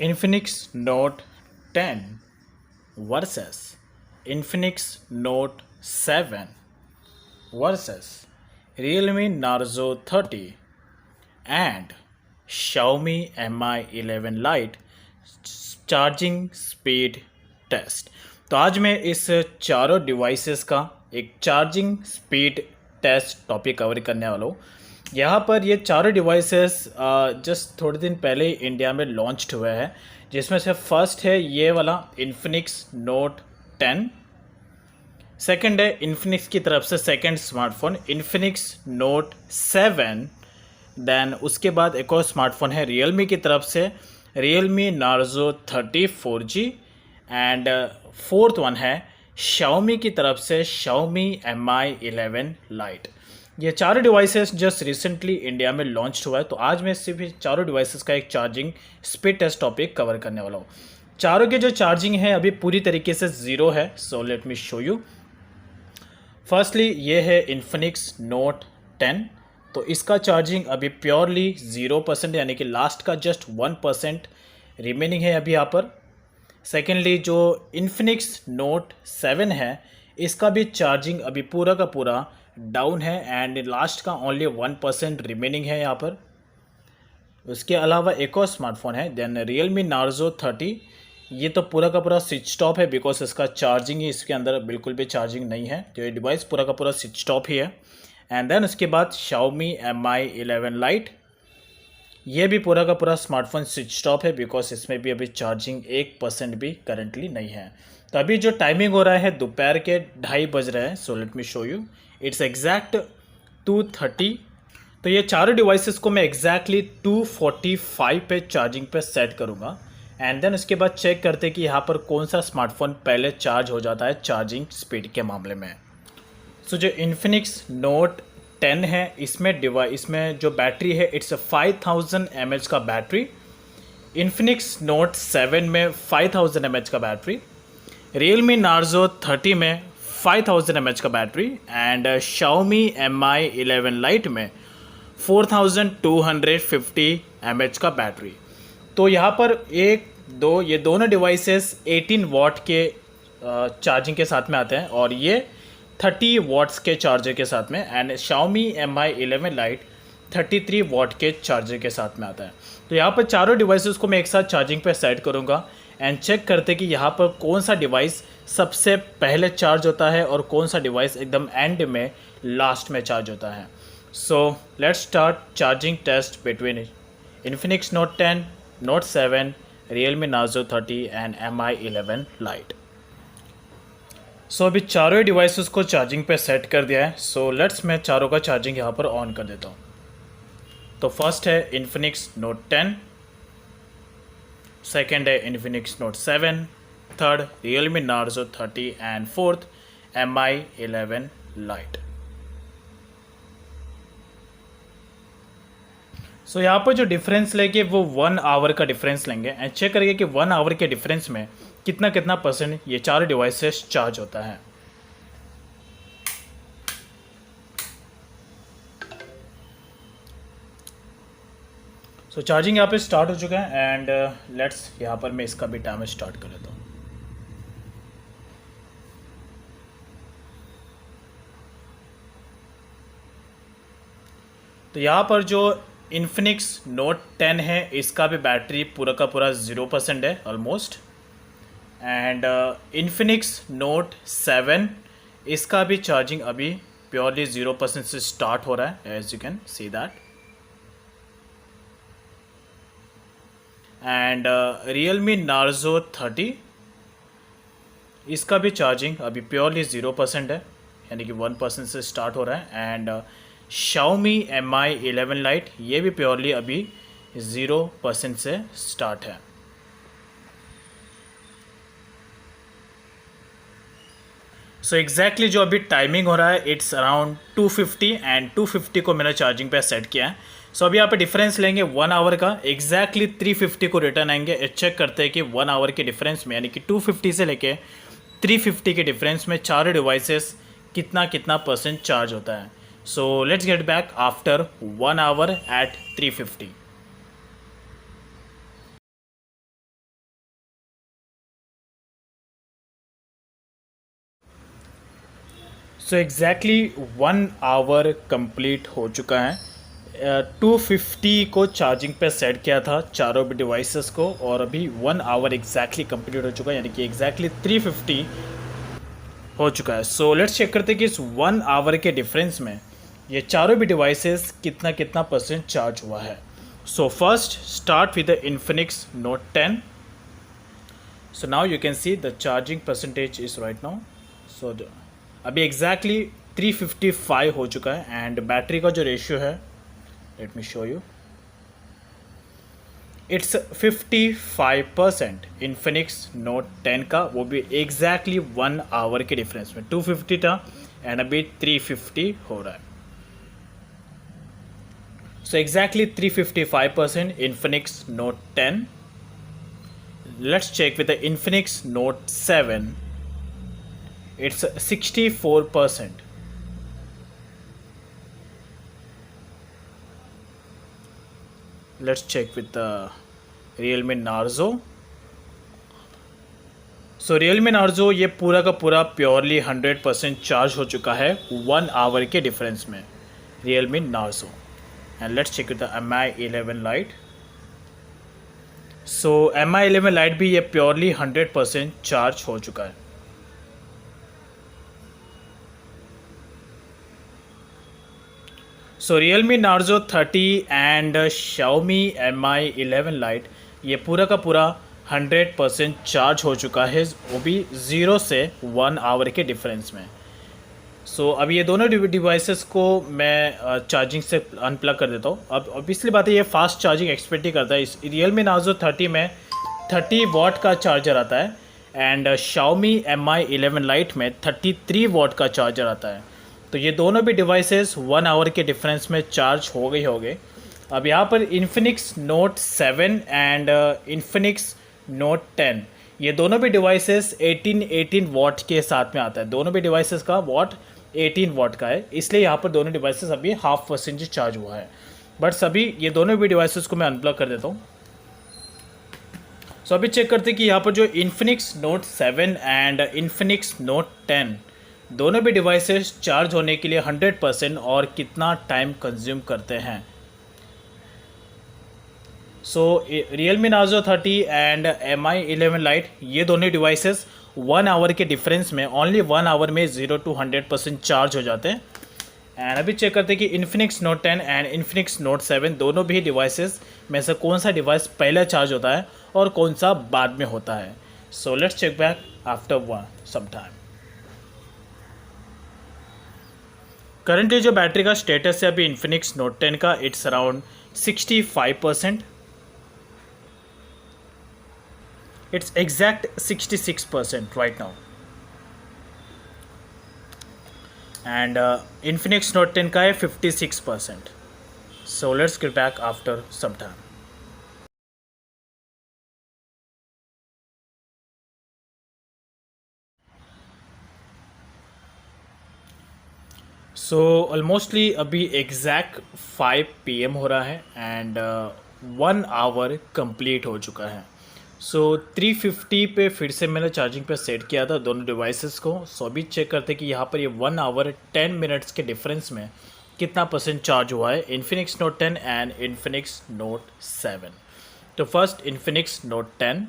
Infinix Note 10 versus Infinix Note 7 versus Realme Narzo 30 and Xiaomi Mi 11 Lite charging speed test. तो आज मैं इस चारों डिवाइसेस का एक charging speed test topic cover करने वाला हूँ। यहाँ पर ये चारों डिवाइसेस जस्ट थोड़े दिन पहले इंडिया में लॉन्च्ड हुए हैं, जिसमें से फर्स्ट है ये वाला इन्फिनिक्स नोट 10। सेकंड है इन्फिनिक्स की तरफ से second smartphone Infinix note 7। Then उसके बाद एक और स्मार्टफोन है रियलमी की तरफ से Realme Narzo 30 4G and fourth one है Xiaomi की तरफ से Xiaomi Mi 11 Lite। ये चारों डिवाइसेस जस्ट रिसेंटली इंडिया में लॉन्च हुआ है। तो आज मैं सिर्फ चारों डिवाइसेस का एक charging speed test topic cover करने वाला हूँ। चारों के जो चार्जिंग है अभी पूरी तरीके से ज़ीरो है। So let me show you. Firstly ये है इन्फिनिक्स नोट 10। तो इसका चार्जिंग अभी प्योरली 0% यानी कि लास्ट का जस्ट 1% रिमेनिंग है अभी यहाँ पर। सेकेंडली जो इन्फिनिक्स नोट 7 है इसका भी चार्जिंग अभी पूरा का पूरा डाउन है एंड लास्ट का ओनली 1% रिमेनिंग है यहाँ पर। उसके अलावा एक और स्मार्टफोन है देन रियलमी नार्जो 30। ये तो पूरा का पूरा स्विच ऑफ है बिकॉज इसका चार्जिंग ही इसके अंदर बिल्कुल भी चार्जिंग नहीं है। तो ये डिवाइस पूरा का पूरा स्विच ऑफ ही है। एंड देन उसके बाद Xiaomi Mi 11 Lite। ये भी पूरा का पूरा स्मार्टफोन स्विच ऑफ है बिकॉज इसमें भी अभी चार्जिंग 1% भी करंटली नहीं है। तो अभी जो टाइमिंग हो रहा है दोपहर के 2:30 बज रहे हैं। So let me show you. It's exact 2:30। तो ये चारों डिवाइसेस को मैं एग्जैक्टली 2:45 पे चार्जिंग पे सेट करूँगा एंड देन उसके बाद चेक करते कि यहाँ पर कौन सा स्मार्टफोन पहले चार्ज हो जाता है चार्जिंग स्पीड के मामले में। सो जो इन्फिनिक्स नोट 10 है इसमें जो बैटरी है इट्स 5000 mAh का बैटरी। इन्फिनिक्स नोट 7 में 5000 mAh का बैटरी। रियलमी नार्जो 30 में 5000 mAh का battery and Xiaomi Mi 11 Lite में 4250 mAh का बैटरी। तो यहाँ पर ये दोनों डिवाइसेस 18 वॉट के चार्जिंग के साथ में आते हैं और ये 30 वॉट्स के चार्जर के साथ में and Xiaomi Mi 11 Lite 33 what के चार्जर के साथ में आता है। तो यहाँ पर चारों डिवाइसेस को मैं एक साथ चार्जिंग पे सेट करूँगा एंड चेक करते कि यहाँ पर कौन सा डिवाइस सबसे पहले चार्ज होता है और कौन सा डिवाइस एकदम एंड में लास्ट में चार्ज होता है। So let's start charging test between Infinix note 10, note 7, Realme Narzo 30 and Mi 11 Lite। So अभी चारों ही डिवाइसेस को चार्जिंग पे सेट कर दिया है। सो लेट्स मैं चारों का चार्जिंग यहाँ पर ऑन कर देता हूँ। तो फर्स्ट है इन्फिनिक्स नोट 10, सेकेंड है Infinix note 7, third Realme Narzo 30 and fourth Mi 11 Lite। सो यहाँ पर जो डिफरेंस लेंगे वो 1 आवर का डिफरेंस लेंगे एंड चेक करेंगे कि 1 आवर के डिफरेंस में कितना परसेंट ये चार डिवाइसेस चार्ज होता है। सो चार्जिंग यहाँ पे स्टार्ट हो चुका है एंड लेट्स यहाँ पर मैं इसका भी टाइमर स्टार्ट कर लेता हूँ। तो यहाँ पर जो इन्फिनिक्स नोट 10 है इसका भी बैटरी पूरा का पूरा 0% है ऑलमोस्ट एंड इन्फिनिक्स नोट 7 इसका भी चार्जिंग अभी प्योरली 0% से स्टार्ट हो रहा है as you can see that. And Realme Narzo 30 इसका भी चार्जिंग अभी प्योरली 0% है यानी कि 1% से स्टार्ट हो रहा है एंड Xiaomi Mi 11 Lite ये भी प्योरली अभी 0% से स्टार्ट है। सो एग्जैक्टली जो अभी टाइमिंग हो रहा है इट्स अराउंड 250 एंड 250 को मैंने चार्जिंग पे सेट किया है। सो अभी यहाँ पे डिफरेंस लेंगे 1 आवर का एग्जैक्टली 350 को रिटर्न आएंगे। चेक करते हैं कि 1 आवर के डिफरेंस में यानी कि 250 से लेके 350 के डिफरेंस में चारों डिवाइसेस कितना परसेंट चार्ज होता है। So let's get back after 1 hour at 350। So exactly 1 hour complete हो चुका है। 250 को चार्जिंग पे सेट किया था चारों भी डिवाइसेस को, और अभी 1 आवर एग्जैक्टली कंप्लीट हो चुका है, यानी कि एग्जैक्टली 350 हो चुका है। सो लेट्स चेक करते हैं कि इस 1 आवर के डिफरेंस में ये चारों भी डिवाइसेस कितना कितना परसेंट चार्ज हुआ है। So first start with the Infinix note 10। So now you can see the charging percentage is right now. So अभी एग्जैक्टली 355 हो चुका है, एंड बैटरी का जो रेशियो है, let me show you, it's 55% Infinix note 10 का, वो भी एग्जैक्टली 1 आवर के डिफरेंस में। 250 था एंड अभी 350 हो रहा है। So exactly 355% Infinix note 10। Let's check with the Infinix note 7। It's 64%. Let's check with the Realme Narzo. So Realme Narzo ये पूरा का पूरा प्योरली 100% चार्ज हो चुका है 1 आवर के डिफरेंस में, Realme Narzo. And let's check with the Mi 11 Lite. So Mi 11 Lite भी ये प्योरली 100% चार्ज हो चुका है। सो Realme Narzo 30 and Xiaomi Mi 11 Lite ये पूरा का पूरा 100% चार्ज हो चुका है, वो भी 0 से 1 आवर के डिफरेंस में। सो अब ये दोनों डिवाइसेस को मैं चार्जिंग से अनप्लग कर देता हूँ। अब ऑब्वियसली बात है, ये फास्ट चार्जिंग एक्सपेक्ट ही करता है। इस Realme Narzo 30 में 30 वाट का चार्जर आता है, एंड Xiaomi Mi 11 Lite में 33 वाट का चार्जर आता है। तो ये दोनों भी डिवाइसेस 1 आवर के डिफरेंस में चार्ज हो गए। अब यहाँ पर Infinix note 7 and Infinix note 10 ये दोनों भी डिवाइसेस 18 वाट के साथ में आता है। दोनों भी डिवाइसेस का वाट 18 वाट का है, इसलिए यहाँ पर दोनों डिवाइसेस अभी 0.5% चार्ज हुआ है। बट सभी ये दोनों भी डिवाइसेस को मैं अनप्लग कर देता हूँ। सो अभी चेक करते हैं कि यहाँ पर जो Infinix note 7 and Infinix note 10 दोनों भी डिवाइसेस चार्ज होने के लिए 100% और कितना टाइम कंज्यूम करते हैं। सो Realme Narzo 30 and Mi 11 Lite ये दोनों डिवाइसेस 1 आवर के डिफरेंस में ओनली 1 आवर में 0 to 100% चार्ज हो जाते हैं। एंड अभी चेक करते हैं कि Infinix note 10 and Infinix note 7 दोनों भी डिवाइसेस में से कौन सा डिवाइस पहले चार्ज होता है और कौन सा बाद में होता है। So let's check back after some time. Currently जो बैटरी का स्टेटस है अभी इन्फिनिक्स नोट 10 का, it's around 65%। It's exact 66% right now. And Infinix note 10 का है 56%। So let's get back after some time. So almostly अभी एग्जैक्ट 5 PM हो रहा है, एंड 1 आवर कंप्लीट हो चुका है। सो 350 पे फिर से मैंने चार्जिंग पे सेट किया था दोनों डिवाइसेस को। सो अभी चेक करते हैं कि यहाँ पर ये 1 आवर 10 मिनट्स के डिफरेंस में कितना परसेंट चार्ज हुआ है Infinix note 10 and Infinix note 7। तो फर्स्ट इन्फिनिक्स नोट 10।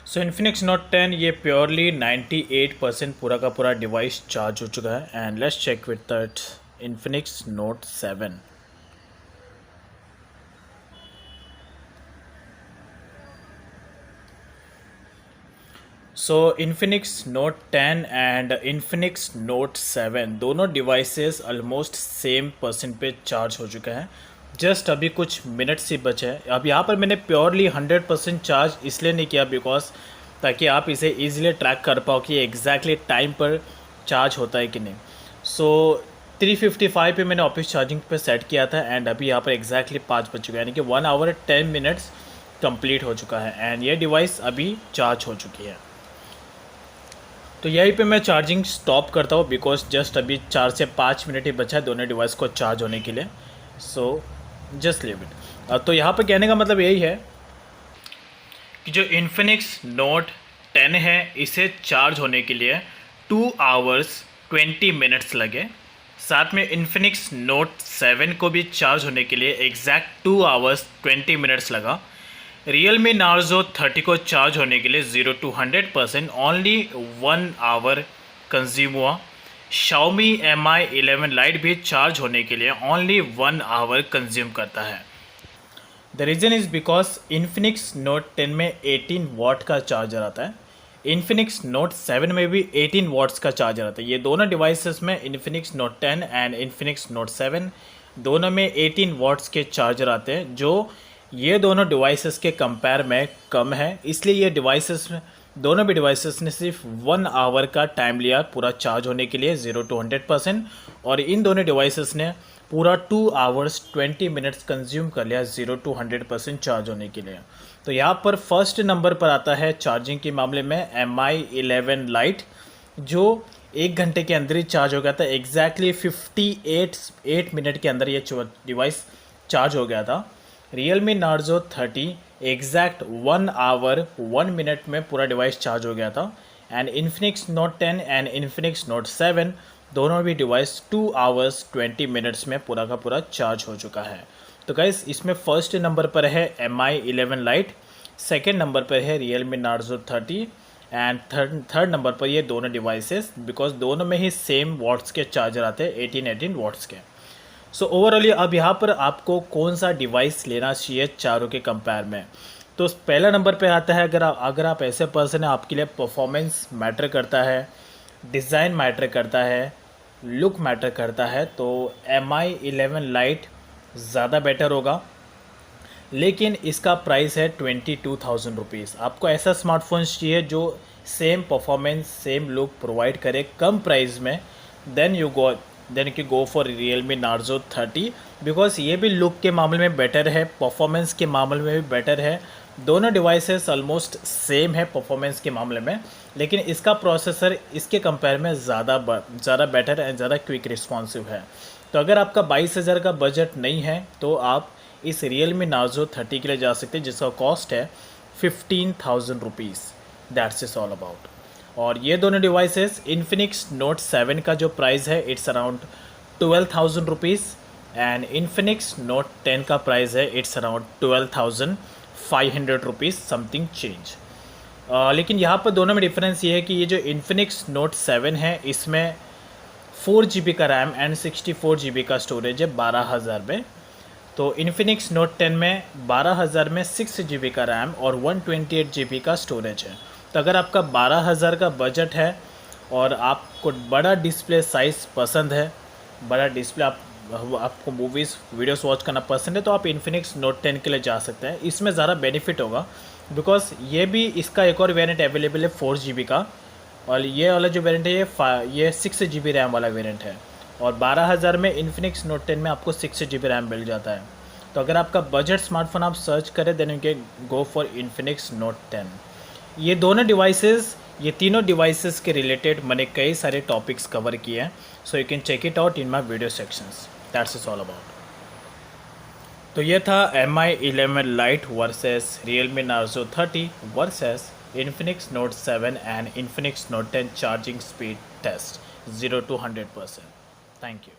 सो इन्फिनिक्स नोट 10 ये प्योरली 98% पूरा का पूरा डिवाइस चार्ज हो चुका है। And let's check with that Infinix note 7। So Infinix note 10 and Infinix note 7 दोनों डिवाइसेस ऑलमोस्ट सेम परसेंट पे चार्ज हो चुके हैं। जस्ट अभी कुछ मिनट्स ही बचे हैं। अब यहाँ पर मैंने प्योरली 100% चार्ज इसलिए नहीं किया बिकॉज ताकि आप इसे ईजिली ट्रैक कर पाओ कि एग्जैक्टली टाइम पर चार्ज होता है कि नहीं। सो 355 पे मैंने ऑफिस चार्जिंग पे सेट किया था, एंड अभी यहाँ पर एग्जैक्टली 5 बज चुका है, यानी कि 1 आवर 10 मिनट्स कंप्लीट हो चुका है, एंड ये डिवाइस अभी चार्ज हो चुकी है। तो यहीं पे मैं चार्जिंग स्टॉप करता हूँ बिकॉज जस्ट अभी 4 से 5 मिनट ही बचा है दोनों डिवाइस को चार्ज होने के लिए। So just leave it. तो यहाँ पर कहने का मतलब यही है कि जो इन्फिनिक्स नोट 10 है इसे चार्ज होने के लिए 2 आवर्स 20 मिनट्स लगे। साथ में इन्फिनिक्स नोट 7 को भी चार्ज होने के लिए एग्जैक्ट 2 आवर्स 20 मिनट्स लगा। रियलमी नार्जो 30 को चार्ज होने के लिए 0 to 100% ओनली 1 आवर कंज्यूम हुआ। Xiaomi Mi 11 Lite भी चार्ज होने के लिए ओनली 1 आवर कंज्यूम करता है। The reason is because Infinix note 10 में 18 वाट का चार्जर आता है, इन्फिनिक्स नोट 7 में भी 18 वाट्स का चार्जर आता है। ये दोनों डिवाइसेस में Infinix note 10 and Infinix note 7 दोनों में 18 वाट्स के चार्जर आते हैं, जो ये दोनों डिवाइसेस के कंपेयर में कम है। इसलिए ये डिवाइसेस दोनों भी डिवाइसेस ने सिर्फ 1 आवर का टाइम लिया पूरा चार्ज होने के लिए 0 to 100%, और इन दोनों डिवाइसेस ने पूरा 2 आवर्स 20 मिनट्स कंज्यूम कर लिया 0 to 100% चार्ज होने के लिए। तो यहाँ पर फर्स्ट नंबर पर आता है चार्जिंग के मामले में Mi 11 Lite, जो 1 घंटे के अंदर ही चार्ज हो गया था। एग्जैक्टली 58 मिनट के अंदर ये डिवाइस चार्ज हो गया था। Realme Narzo 30 exact 1 hour 1 minute में पूरा डिवाइस चार्ज हो गया था। And Infinix note 10 and Infinix note 7 दोनों भी डिवाइस 2 आवर्स 20 मिनट्स में पूरा का पूरा चार्ज हो चुका है। तो गाइस इसमें फर्स्ट नंबर पर है Mi 11 Lite, सेकेंड नंबर पर है Realme Narzo 30 and third number पर ये दोनों डिवाइसेस, बिकॉज दोनों में ही सेम वाट्स के चार्जर आते हैं 18 वाट्स के। सो ओवरऑली अब यहाँ पर आपको कौन सा डिवाइस लेना चाहिए चारों के कंपेयर में। तो पहला नंबर पे आता है, अगर आप ऐसे पर्सन हैं आपके लिए परफॉर्मेंस मैटर करता है, डिज़ाइन मैटर करता है, लुक मैटर करता है, तो Mi 11 Lite ज़्यादा बेटर होगा। लेकिन इसका प्राइस है 22,000 रुपीज़। आपको ऐसा स्मार्टफोन्स चाहिए जो same performance same look provide करे कम प्राइस में, then you go for Realme Narzo 30, because ये भी लुक के मामले में बेटर है, परफॉर्मेंस के मामले में भी बेटर है। दोनों डिवाइसेस ऑलमोस्ट सेम है परफॉर्मेंस के मामले में, लेकिन इसका प्रोसेसर इसके कंपेयर में ज़्यादा बेटर एंड ज़्यादा क्विक रिस्पॉन्सिव है। तो अगर आपका 22,000 का बजट नहीं है तो आप इस रियलमी नार्जो 30 के लिए जा सकते हैं, जिसका कॉस्ट है 15,000 rupees. That's is all about. और ये दोनों डिवाइसेस इन्फिनिक्स नोट 7 का जो प्राइस है it's around 12,000 rupees and Infinix note 10 का प्राइस है it's around 12,500 rupees something change. लेकिन यहाँ पर दोनों में डिफरेंस ये है कि ये जो इन्फिनिक्स नोट 7 है इसमें 4 GB का रैम एंड 64 GB का स्टोरेज है 12,000 में। तो इन्फिनिक्स नोट 10 में 12,000 में 6 GB का रैम और 128 GB का स्टोरेज है। तो अगर आपका 12,000 का बजट है और आपको बड़ा डिस्प्ले साइज़ पसंद है, बड़ा डिस्प्ले आपको मूवीज़ वीडियोस वॉच करना पसंद है, तो आप इन्फिनिक्स नोट 10 के लिए जा सकते हैं। इसमें ज़्यादा बेनिफिट होगा बिकॉज ये भी इसका एक और वेरिएंट अवेलेबल है 4 GB का, और ये वाला जो वेरिएंट है ये 6 GB रैम वाला वेरिएंट है। और 12,000 में इन्फिनिक्स नोट 10 में आपको 6 GB रैम मिल जाता है। तो अगर आपका बजट स्मार्टफोन आप सर्च करें then you can go for Infinix note 10। ये दोनों डिवाइसेस, ये तीनों डिवाइसेस के रिलेटेड मैंने कई सारे टॉपिक्स कवर किए हैं, so you can check it out in my video sections. That's is all about. तो ये था Mi 11 Lite versus Realme Narzo 30 versus Infinix Note 7 and Infinix Note 10 charging speed test 0 to 100%. Thank you.